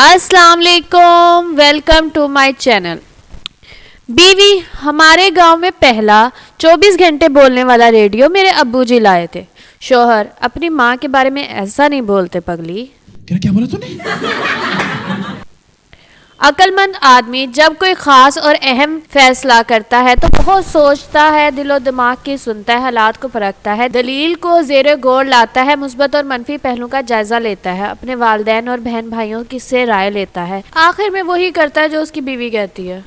अस्सलाम वालेकुम, welcome to my channel. बीवी, हमारे गांव में पहला 24 घंटे बोलने वाला रेडियो मेरे अब्बू जी लाए थे। शोहर, अपनी माँ के बारे में ऐसा नहीं बोलते पगली। क्या बोला तूने? अक्लमंद आदमी जब कोई ख़ास और अहम फैसला करता है तो बहुत सोचता है, दिलो दिमाग की सुनता है, हालात को परखता है, दलील को ज़ेरे गौर लाता है, मुस्बत और मनफी पहलू का जायजा लेता है, अपने वालिदैन और बहन भाइयों की से राय लेता है, आखिर में वही करता है जो उसकी बीवी कहती है।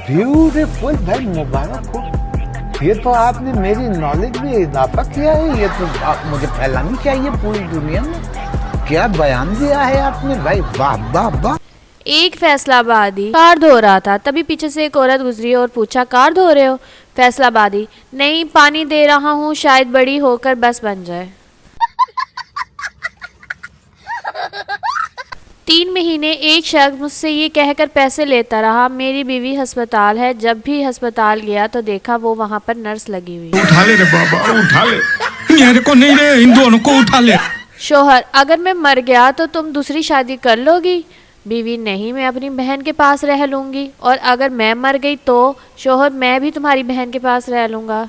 ब्यूटीफुल भाई, मुबारक हो। ये तो आपने मेरी नॉलेज में इजाफा किया है। ये तो मुझे फैलानी चाहिए पूरी दुनिया में। क्या बयान दिया है आपने भाई, वाह वाह वाह। एक फैसलाबादी कार धो रहा था, तभी पीछे से एक औरत गुजरी और पूछा, कार धो रहे हो? फैसलाबादी, नहीं, पानी दे रहा हूँ, शायद बड़ी होकर बस बन जाए। 3 महीने एक शख्स मुझसे ये कहकर पैसे लेता रहा, मेरी बीवी अस्पताल है। जब भी अस्पताल गया तो देखा वो वहाँ पर नर्स लगी हुई। उठा ले रे बाबा, उठा ले, मेरे को नहीं रे, इन दोनों को उठा ले। शोहर, अगर मैं मर गया तो तुम दूसरी शादी कर लोगी? बीवी, नहीं, मैं अपनी बहन के पास रह लूंगी। और अगर मैं मर गई तो? शोहर, मैं भी तुम्हारी बहन के पास रह लूंगा।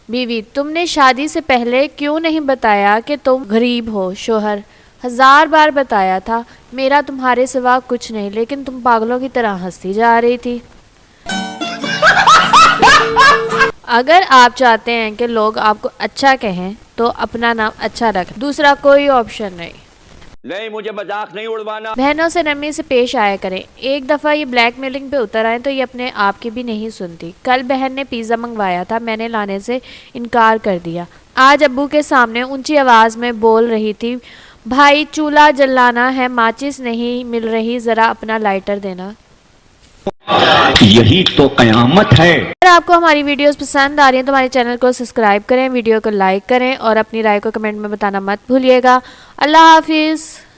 बीवी, तुमने शादी से पहले क्यों नहीं बताया कि तुम गरीब हो? शोहर, 1000 बार बताया था, मेरा तुम्हारे सिवा कुछ नहीं, लेकिन तुम पागलों की तरह हंसती जा रही थी। अगर आप चाहते हैं कि लोग आपको अच्छा कहें तो अपना नाम अच्छा रखें, दूसरा कोई ऑप्शन नहीं, मुझे मजाक नहीं उड़वाना। बहनों से नरमी से पेश आया करें। एक दफ़ा ये ब्लैकमेलिंग पे उतर आए तो ये अपने आप की भी नहीं सुनती। कल बहन ने पिज़्ज़ा मंगवाया था, मैंने लाने से इनकार कर दिया। आज अब्बू के सामने ऊंची आवाज़ में बोल रही थी, भाई चूल्हा जलाना है, माचिस नहीं मिल रही, ज़रा अपना लाइटर देना। यही तो कयामत है। अगर आपको हमारी वीडियोस पसंद आ रही हैं तो हमारे चैनल को सब्सक्राइब करें, वीडियो को लाइक करें और अपनी राय को कमेंट में बताना मत भूलिएगा। अल्लाह हाफिज़।